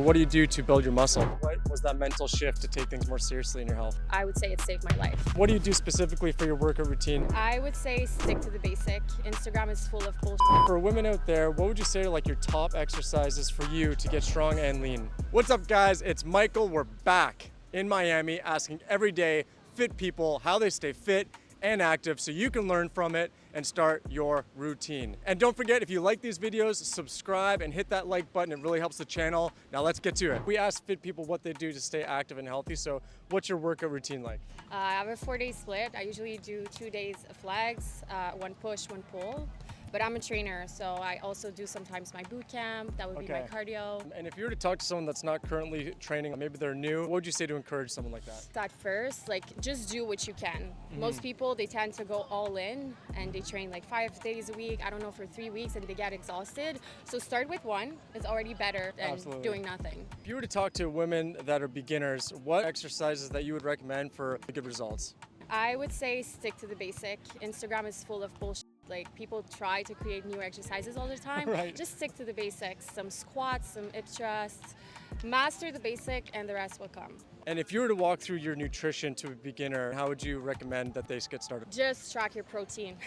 what do you do to build your muscle? What was that mental shift to take things more seriously in your health? I would say it saved my life. What do you do specifically for your workout routine? I would say stick to the basic. Instagram is full of bullshit. For women out there, what would you say are like your top exercises for you to get strong and lean? What's up, guys? It's Michael. We're back in Miami asking everyday fit people how they stay fit and active so you can learn from it and start your routine. And don't forget, if you like these videos, subscribe and hit that like button. It really helps the channel. Now let's get to it. We asked fit people what they do to stay active and healthy. So what's your workout routine like? I have a 4-day split. I usually do 2 days of legs, 1 push, 1 pull. But I'm a trainer, so I also do sometimes my boot camp. That would be my cardio. And if you were to talk to someone that's not currently training, maybe they're new, what would you say to encourage someone like that? At first, just do what you can. Most people, they tend to go all in and they train like 5 days a week, I don't know, for 3 weeks, and they get exhausted. So start with 1. It's already better than doing nothing. If you were to talk to women that are beginners, what exercises that you would recommend for good results? I would say stick to the basic. Instagram is full of bullshit. Like, people try to create new exercises all the time. Right. Just stick to the basics. Some squats, some hip thrusts. Master the basic and the rest will come. And if you were to walk through your nutrition to a beginner, how would you recommend that they get started? Just track your protein.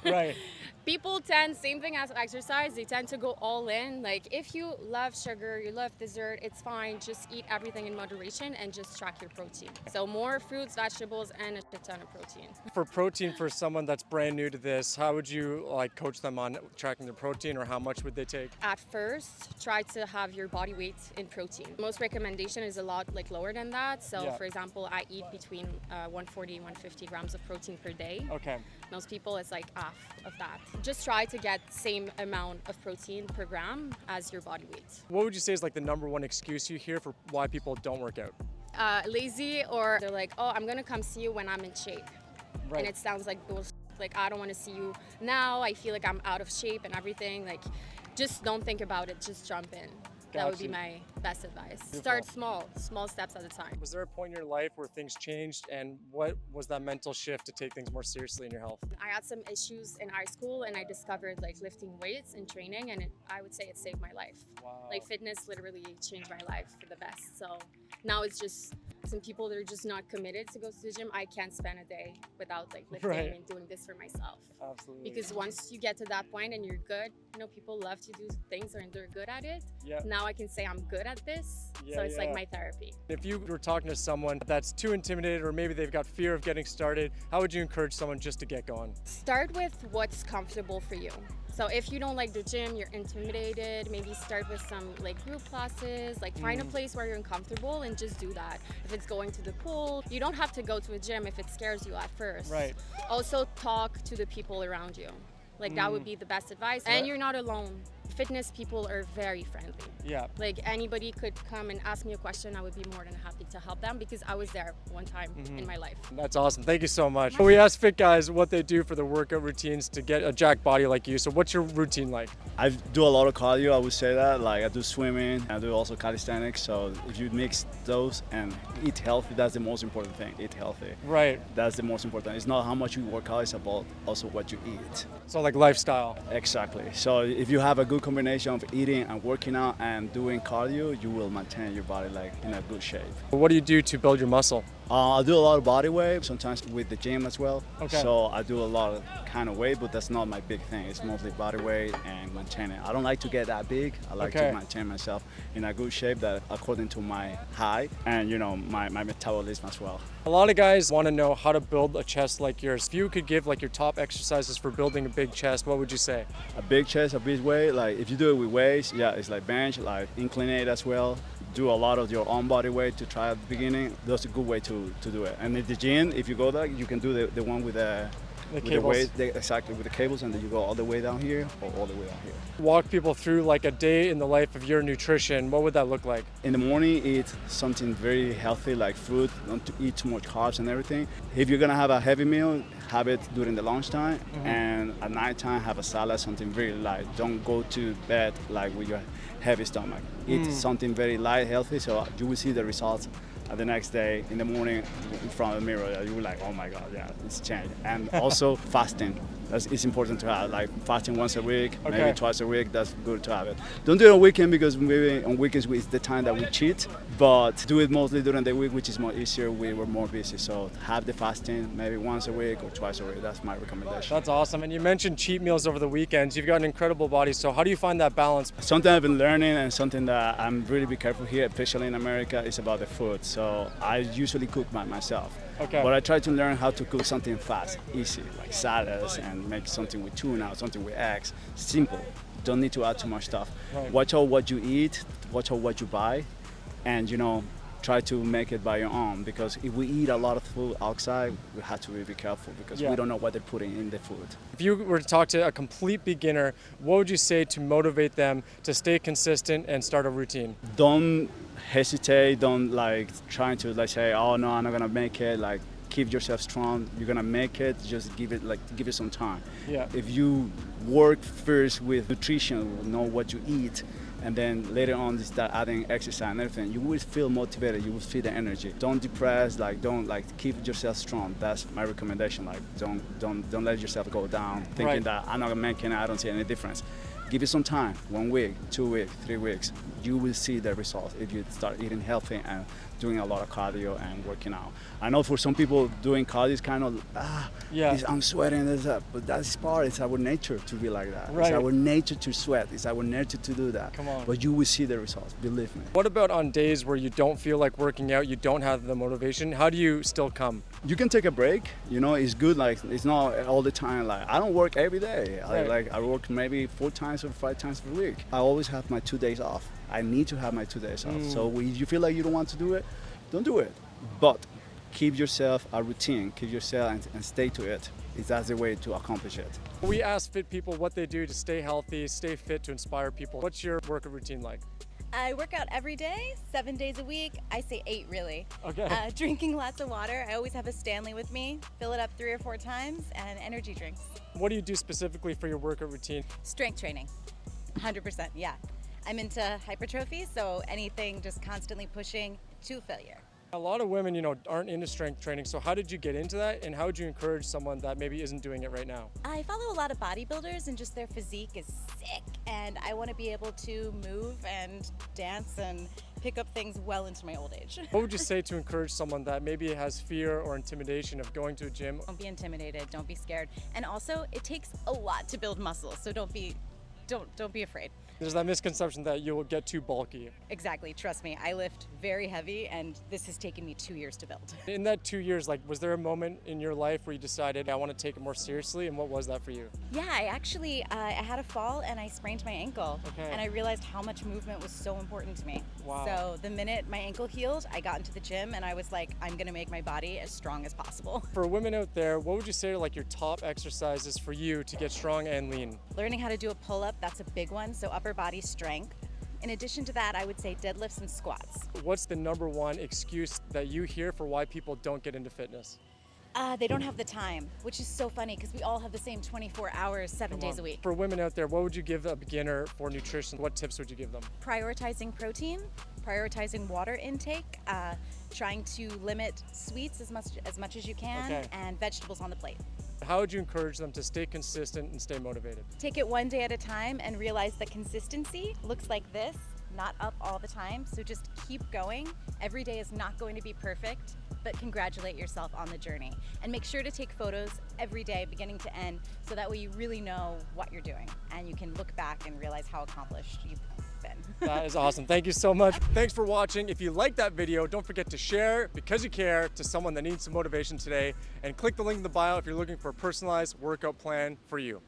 Right. People tend, same thing as exercise, they tend to go all in. Like, if you love sugar, you love dessert, it's fine. Just eat everything in moderation and just track your protein. So more fruits, vegetables, and a shit ton of protein. For protein, for someone that's brand new to this, how would you coach them on tracking their protein, or how much would they take? At first, try to have your body weight in protein. Most recommendation is a lot lower than that. So for example, I eat between 140 and 150 grams of protein per day. Okay. Most people, it's like half of that. Just try to get same amount of protein per gram as your body weight. What would you say is like the #1 excuse you hear for why people don't work out? Lazy, or they're like, oh, I'm gonna come see you when I'm in shape. Right. And it sounds like bullshit. Like, I don't want to see you now. I feel like I'm out of shape and everything. Like, just don't think about it. Just jump in. That would be my best advice. Beautiful. Start small steps at a time. Was there a point in your life where things changed, and what was that mental shift to take things more seriously in your health? I had some issues in high school, and I discovered lifting weights and training, and I would say it saved my life. Wow. Like, fitness literally changed my life for the best. So now it's just some people that are just not committed to go to the gym. I can't spend a day without lifting and doing this for myself. Absolutely. Because once you get to that point and you're good, people love to do things and they're good at it. Yeah. Now I can say I'm good at this. So it's like my therapy. If you were talking to someone that's too intimidated, or maybe they've got fear of getting started, how would you encourage someone just to get going? Start with what's comfortable for you. So if you don't like the gym, you're intimidated, maybe start with some group classes, find a place where you're uncomfortable and just do that. If it's going to the pool, you don't have to go to a gym if it scares you at first. Right. Also talk to the people around you. That would be the best advice. And you're not alone. Fitness people are very friendly. Yeah. Anybody could come and ask me a question. I would be more than happy to help them because I was there one time in my life. That's awesome. Thank you so much. We asked fit guys what they do for their workout routines to get a jacked body like you. So what's your routine like? I do a lot of cardio, I would say that. I do swimming, I do also calisthenics. So if you mix those and eat healthy, that's the most important thing. Eat healthy. Right. That's the most important. It's not how much you work out, it's about also what you eat. So lifestyle. Exactly. So if you have a good combination of eating and working out and doing cardio, you will maintain your body in a good shape. What do you do to build your muscle? I do a lot of body weight, sometimes with the gym as well. Okay. So I do a lot of kind of weight, but that's not my big thing. It's mostly body weight and maintaining. I don't like to get that big. I like to maintain myself in a good shape that according to my height and my metabolism as well. A lot of guys want to know how to build a chest like yours. If you could give your top exercises for building a big chest, what would you say? A big chest, a big weight, if you do it with weights, it's bench, inclinate as well. Do a lot of your own body weight to try at the beginning. That's a good way to do it. And in the gym, if you go there, you can do the one with the cables. Exactly, with the cables, and then you go all the way down here or all the way down here. Walk people through a day in the life of your nutrition. What would that look like? In the morning, eat something very healthy like fruit, not to eat too much carbs and everything. If you're gonna have a heavy meal, have it during the lunchtime, and at nighttime have a salad, something very light. Don't go to bed with your heavy stomach. Eat something very light, healthy, so you will see the results the next day in the morning in front of the mirror. You were like, oh my God, yeah, it's changed. And also fasting. It's important to have, like fasting once a week, Okay. maybe twice a week. That's good to have it. Don't do it on weekend because maybe on weekends is the time that we cheat. But do it mostly during the week, which is more easier. We were more busy, so have the fasting maybe once a week or twice a week. That's my recommendation. That's awesome. And you mentioned cheat meals over the weekends. You've got an incredible body. So how do you find that balance? Something I've been learning and something that I'm really be careful here, especially in America, is about the food. So I usually cook by myself. Okay. But I try to learn how to cook something fast, easy, like salads, and make something with tuna, something with eggs. Simple. Don't need to add too much stuff. Right. Watch out what you eat, watch out what you buy, and try to make it by your own. Because if we eat a lot of food outside, we have to really be careful because Yeah. we don't know what they're putting in the food. If you were to talk to a complete beginner, what would you say to motivate them to stay consistent and start a routine? Don't hesitate. Don't like trying to like say, oh no, I'm not gonna make it. Like keep yourself strong. You're gonna make it. Just give it some time. Yeah. If you work first with nutrition, know what you eat, and then later on you start adding exercise and everything, you will feel motivated. You will feel the energy. Don't depress. Don't keep yourself strong. That's my recommendation. Like don't let yourself go down thinking Right. that I'm not gonna make it. I don't see any difference. Give it some time, 1 week, 2 weeks, 3 weeks. You will see the results if you start eating healthy and doing a lot of cardio and working out. I know for some people doing cardio is kind of, Yeah. I'm sweating, this, that. But that's part, it's our nature to be like that. Right. It's our nature to sweat, it's our nature to do that. Come on. But you will see the results, believe me. What about on days where you don't feel like working out, you don't have the motivation? How do you still come? You can take a break, it's good, like it's not all the time. Like I don't work every day. Right. I work maybe 4 times or 5 times per week. I always have my 2 days off. I need to have my 2 days off. So if you feel like you don't want to do it, don't do it. But keep yourself a routine, keep yourself and stay to it. That's the way to accomplish it. We ask fit people what they do to stay healthy, stay fit, to inspire people. What's your workout routine like? I work out every day, 7 days a week. I say 8 really. Okay. Drinking lots of water. I always have a Stanley with me. Fill it up 3 or 4 times, and energy drinks. What do you do specifically for your workout routine? Strength training, 100%. Yeah, I'm into hypertrophy, so anything just constantly pushing to failure. A lot of women, aren't into strength training. So how did you get into that? And how would you encourage someone that maybe isn't doing it right now? I follow a lot of bodybuilders, and just their physique is sick, and I want to be able to move and dance and pick up things well into my old age. What would you say to encourage someone that maybe has fear or intimidation of going to a gym? Don't be intimidated, don't be scared. And also, it takes a lot to build muscle, so don't be afraid. There's that misconception that you'll get too bulky. Exactly, trust me, I lift very heavy, and this has taken me 2 years to build. In that 2 years, was there a moment in your life where you decided, I want to take it more seriously? And what was that for you? Yeah, I actually, I had a fall and I sprained my ankle. Okay. And I realized how much movement was so important to me. Wow. So the minute my ankle healed, I got into the gym and I was like, I'm gonna make my body as strong as possible. For women out there, what would you say are your top exercises for you to get strong and lean? Learning how to do a pull-up, that's a big one, so upper body strength. In addition to that, I would say deadlifts and squats. What's the number one excuse that you hear for why people don't get into fitness? They don't have the time, which is so funny because we all have the same 24 hours, 7 days a week. For women out there, what would you give a beginner for nutrition? What tips would you give them? Prioritizing protein, prioritizing water intake, trying to limit sweets as much as you can, Okay. and vegetables on the plate. How would you encourage them to stay consistent and stay motivated? Take it one day at a time and realize that consistency looks like this, not up all the time. So just keep going. Every day is not going to be perfect, but congratulate yourself on the journey. And make sure to take photos every day, beginning to end, so that way you really know what you're doing and you can look back and realize how accomplished you've been. That is awesome. Thank you so much. Thanks for watching. If you liked that video, don't forget to share because you care to someone that needs some motivation today, and click the link in the bio if you're looking for a personalized workout plan for you.